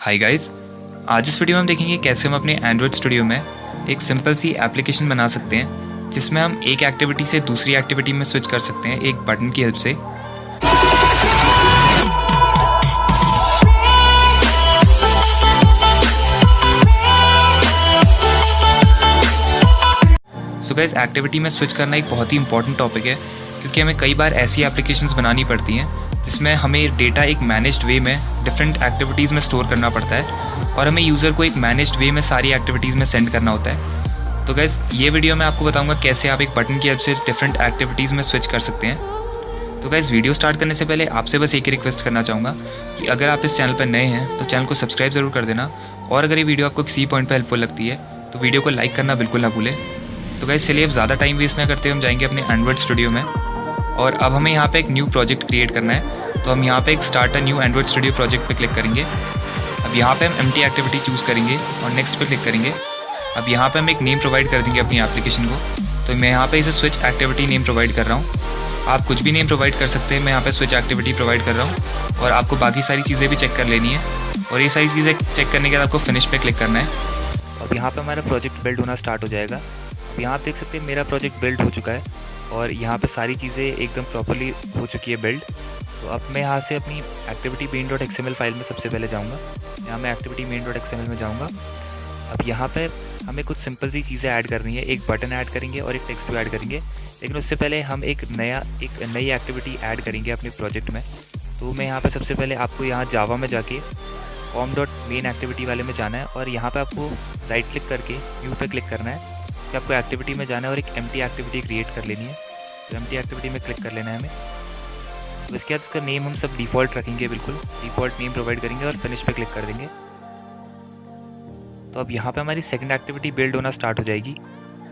Hi guys, आज इस video में हम देखेंगे कैसे हम अपने एंड्रॉयड स्टूडियो में एक सिंपल सी एप्लीकेशन बना सकते हैं जिसमें हम एक एक्टिविटी से दूसरी एक्टिविटी में स्विच कर सकते हैं एक बटन की हेल्प से। सो गाइस, एक्टिविटी में स्विच करना एक बहुत ही इंपॉर्टेंट टॉपिक है क्योंकि हमें कई बार ऐसी एप्लीकेशंस बनानी पड़ती हैं जिसमें हमें डेटा एक मैनेज्ड वे में डिफरेंट एक्टिविटीज़ में स्टोर करना पड़ता है और हमें यूज़र को एक मैनेज्ड वे में सारी एक्टिविटीज़ में सेंड करना होता है। तो गाइस, ये वीडियो में आपको बताऊंगा कैसे आप एक बटन की हेल्प से डिफरेंट एक्टिविटीज़ में स्विच कर सकते हैं। तो गाइस, वीडियो स्टार्ट करने से पहले आपसे बस एक ही रिक्वेस्ट करना चाहूँगा कि अगर आप इस चैनल पर नए हैं तो चैनल को सब्सक्राइब ज़रूर कर देना, और अगर ये वीडियो आपको किसी पॉइंट पर हेल्पफुल लगती है तो वीडियो को लाइक करना बिल्कुल ना भूलें। तो गाइस, चलिए अब ज़्यादा टाइम वेस्ट ना करते हुए हम जाएंगे अपने एंड्रॉयड स्टूडियो में, और अब हमें यहाँ पे एक न्यू प्रोजेक्ट क्रिएट करना है। तो हम यहाँ पे एक start a new Android studio project पे क्लिक करेंगे। अब यहाँ पे हम एम्प्टी एक्टिविटी चूज़ करेंगे और नेक्स्ट पे क्लिक करेंगे। अब यहाँ पे हम एक नेम प्रोवाइड कर देंगे अपनी एप्लीकेशन को। तो मैं यहाँ पे इसे स्विच एक्टिविटी नेम प्रोवाइड कर रहा हूँ। आप कुछ भी नेम प्रोवाइड कर सकते हैं, मैं यहाँ पे स्विच एक्टिविटी प्रोवाइड कर रहा हूँ, और आपको बाकी सारी चीज़ें भी चेक कर लेनी है। और ये सारी चीज़ें चेक करने के बाद आपको फिनिश पे क्लिक करना है। अब यहाँ पे हमारा प्रोजेक्ट बिल्ड होना स्टार्ट हो जाएगा। अब यहाँ आप देख सकते हैं मेरा प्रोजेक्ट बिल्ड हो चुका है और यहाँ पे सारी चीज़ें एकदम प्रॉपर्ली हो चुकी है बिल्ड। तो अब मैं यहाँ से अपनी एक्टिविटी main.xml फाइल में सबसे पहले जाऊँगा। यहाँ मैं एक्टिविटी main.xml में जाऊँगा। अब यहाँ पे हमें कुछ सिंपल सी चीज़ें ऐड करनी है, एक बटन ऐड करेंगे और एक टेक्स्ट भी ऐड करेंगे। लेकिन उससे पहले हम एक नई एक्टिविटी ऐड करेंगे अपने प्रोजेक्ट में। तो मैं यहाँ पर सबसे पहले आपको यहाँ जावा में जाके form.main एक्टिविटी वाले में जाना है, और यहाँ पर आपको राइट क्लिक करके न्यू पे क्लिक करना है कि आपको एक्टिविटी में जाना है और एक एम्प्टी एक्टिविटी क्रिएट कर लेनी है। तो एम्प्टी एक्टिविटी में क्लिक कर लेना है हमें। तो इसके बाद इसका नेम हम सब डिफ़ॉल्ट रखेंगे, बिल्कुल डिफ़ॉल्ट नेम प्रोवाइड करेंगे और फिनिश पे क्लिक कर देंगे। तो अब यहाँ पे हमारी सेकंड एक्टिविटी बिल्ड होना स्टार्ट हो जाएगी।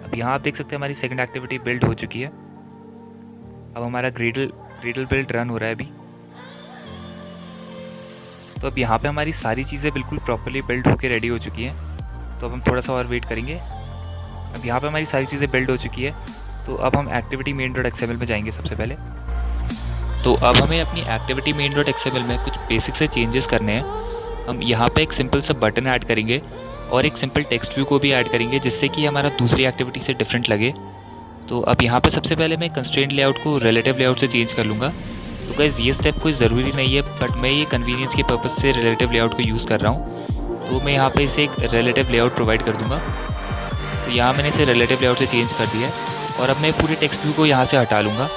अब यहाँ आप देख सकते हैं हमारी सेकंड एक्टिविटी बिल्ड हो चुकी है। अब हमारा ग्रेडल बिल्ड रन हो रहा है अभी। तो अब यहाँ पे हमारी सारी चीज़ें बिल्कुल प्रॉपर्ली बिल्ड होकर रेडी हो चुकी हैं। तो अब हम थोड़ा सा और वेट करेंगे। अब यहाँ पे हमारी सारी चीज़ें बिल्ड हो चुकी है। तो अब हम एक्टिविटी main.xml में जाएंगे सबसे पहले। तो अब हमें अपनी एक्टिविटी main.xml में कुछ बेसिक से चेंजेस करने हैं। हम यहाँ पे एक सिंपल सा बटन ऐड करेंगे और एक सिंपल टेक्स्ट व्यू को भी ऐड करेंगे जिससे कि हमारा दूसरी एक्टिविटी से डिफरेंट लगे। तो अब यहाँ पे सबसे पहले मैं कंस्ट्रेंट लेआउट को रिलेटिव लेआउट से चेंज कर लूँगा। तो गाइस, ये स्टेप कोई ज़रूरी नहीं है, बट मैं ये कन्वीनियंस के पर्पज़ से रिलेटिव लेआउट को यूज़ कर रहा हूँ। तो मैं यहाँ पे इसे एक रिलेटिव लेआउट प्रोवाइड कर दूँगा। तो यहाँ मैंने इसे रिलेटिव लेआउट से चेंज कर दिया है, और अब मैं पूरे टेक्स्ट व्यू को यहाँ से हटा लूँगा।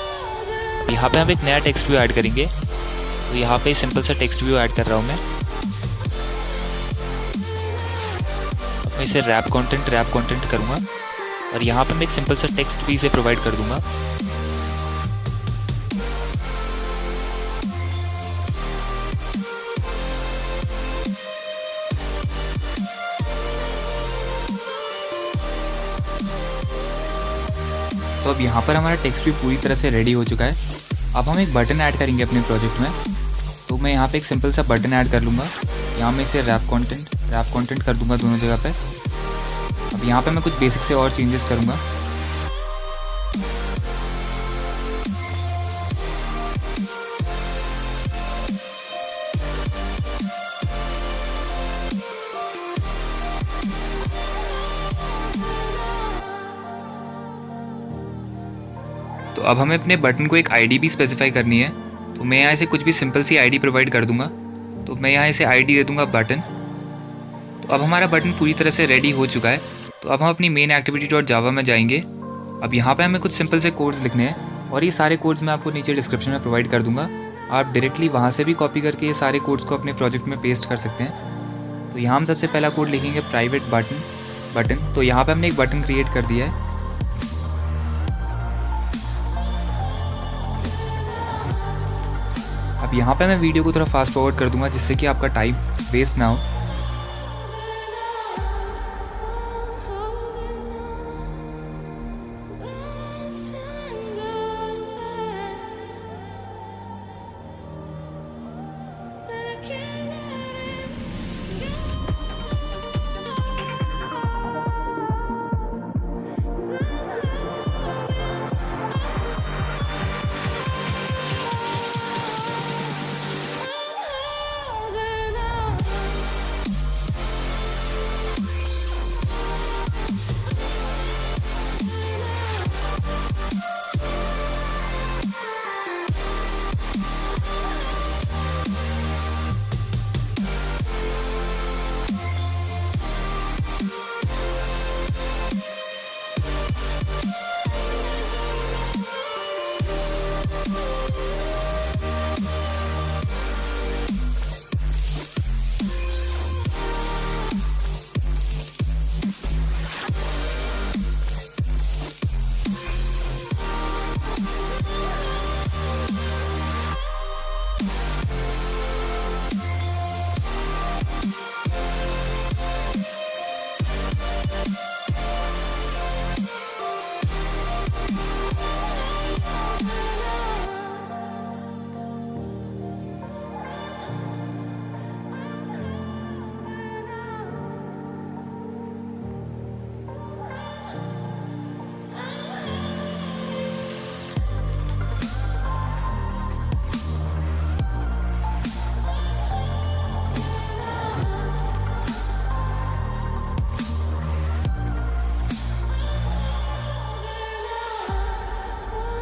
यहाँ पे हम एक नया टेक्स्ट व्यू ऐड करेंगे। तो यहाँ पे सिंपल सा टेक्स्ट व्यू ऐड कर रहा हूँ मैं। अब मैं इसे रैप कंटेंट करूँगा, और यहाँ पे मैं एक सिंपल सा टेक्स्ट भी इसे प्रोवाइड कर दूँगा। तो अब यहाँ पर हमारा टेक्स्ट भी पूरी तरह से रेडी हो चुका है। अब हम एक बटन ऐड करेंगे अपने प्रोजेक्ट में। तो मैं यहाँ पे एक सिंपल सा बटन ऐड कर लूँगा। यहाँ मैं इसे रैप कंटेंट कर दूँगा दोनों जगह पे। अब यहाँ पे मैं कुछ बेसिक से और चेंजेस करूँगा। तो अब हमें अपने बटन को एक आईडी भी स्पेसिफाई करनी है। तो मैं यहाँ से कुछ भी सिंपल सी आईडी प्रोवाइड कर दूंगा। तो मैं यहाँ इसे आईडी दे दूंगा बटन। तो अब हमारा बटन पूरी तरह से रेडी हो चुका है। तो अब हम अपनी मेन एक्टिविटी.जावा में जाएंगे। अब यहाँ पे हमें कुछ सिंपल से कोड्स लिखने हैं, और ये सारे कोड्स मैं आपको नीचे डिस्क्रिप्शन में प्रोवाइड कर दूँगा। आप डायरेक्टली वहाँ से भी कॉपी करके ये सारे कोड्स को अपने प्रोजेक्ट में पेस्ट कर सकते हैं। तो यहाँ हम सबसे पहला कोड लिखेंगे प्राइवेट बटन। तो यहाँ पर हमने एक बटन क्रिएट कर दिया है। अब यहाँ पे मैं वीडियो को थोड़ा फास्ट फॉरवर्ड कर दूंगा जिससे कि आपका टाइम वेस्ट ना हो।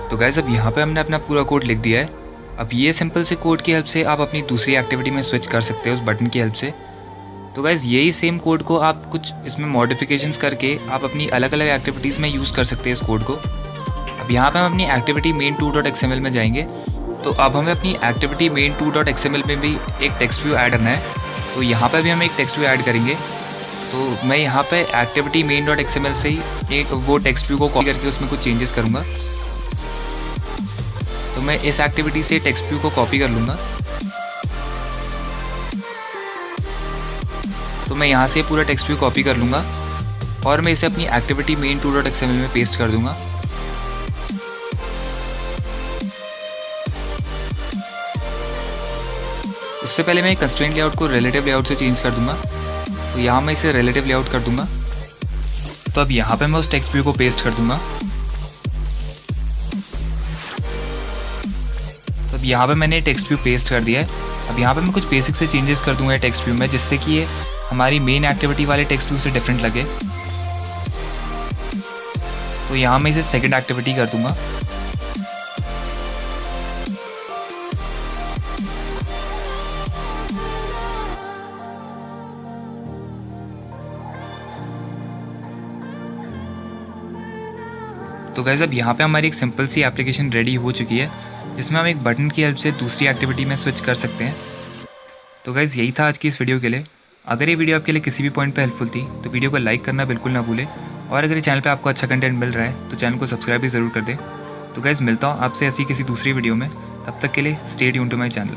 तो गाइस अब यहाँ पे हमने अपना पूरा कोड लिख दिया है। अब ये सिंपल से कोड की हेल्प से आप अपनी दूसरी एक्टिविटी में स्विच कर सकते हो उस बटन की हेल्प से। तो गाइस यही सेम कोड को आप कुछ इसमें मॉडिफिकेशंस करके आप अपनी अलग अलग एक्टिविटीज़ में यूज़ कर सकते हैं इस कोड को। अब यहाँ पे हम अपनी एक्टिविटी main2.xml में जाएंगे। तो अब हमें अपनी एक्टिविटी main2.xml में भी एक टेक्स्ट व्यू ऐड करना है। तो यहाँ पे भी हम एक टेक्स्ट व्यू ऐड करेंगे। तो मैं यहाँ पे एक्टिविटी main.xml से ही एक वो टेक्स्ट व्यू को कॉपी करके उसमें कुछ चेंजेस करूँगा। तो मैं इस एक्टिविटी से टेक्स्ट व्यू को कॉपी कर लूँगा। तो मैं यहाँ से पूरा टेक्स्ट व्यू कॉपी कर लूँगा और मैं इसे अपनी एक्टिविटी main2.xml में पेस्ट कर दूँगा। उससे पहले मैं कंस्ट्रेंट लेआउट को रिलेटिव लेआउट से चेंज कर दूँगा। तो यहाँ मैं इसे रिलेटिव लेआउट कर दूँगा। तो अब यहाँ पे मैं उस टेक्स्ट व्यू को पेस्ट कर दूँगा। तो अब यहाँ पे मैंने टेक्स्ट व्यू पेस्ट कर दिया है। अब यहाँ पे मैं कुछ बेसिक से चेंजेस कर दूँगा टेक्स्ट व्यू में, जिससे कि ये हमारी मेन एक्टिविटी वाले टेक्स्ट व्यू से डिफरेंट लगे। तो यहाँ मैं इसे सेकंड एक्टिविटी कर दूँगा। तो गाइस अब यहाँ पे हमारी एक सिंपल सी एप्लीकेशन रेडी हो चुकी है, जिसमें हम एक बटन की हेल्प से दूसरी एक्टिविटी में स्विच कर सकते हैं। तो गाइस यही था आज की इस वीडियो के लिए। अगर ये वीडियो आपके लिए किसी भी पॉइंट पे हेल्पफुल थी तो वीडियो को लाइक करना बिल्कुल ना भूलें, और अगर ये चैनल पे आपको अच्छा कंटेंट मिल रहा है तो चैनल को सब्सक्राइब भी ज़रूर कर दें। तो गाइस मिलता हूँ आपसे ऐसी किसी दूसरी वीडियो में, तब तक के लिए stay tuned to my channel.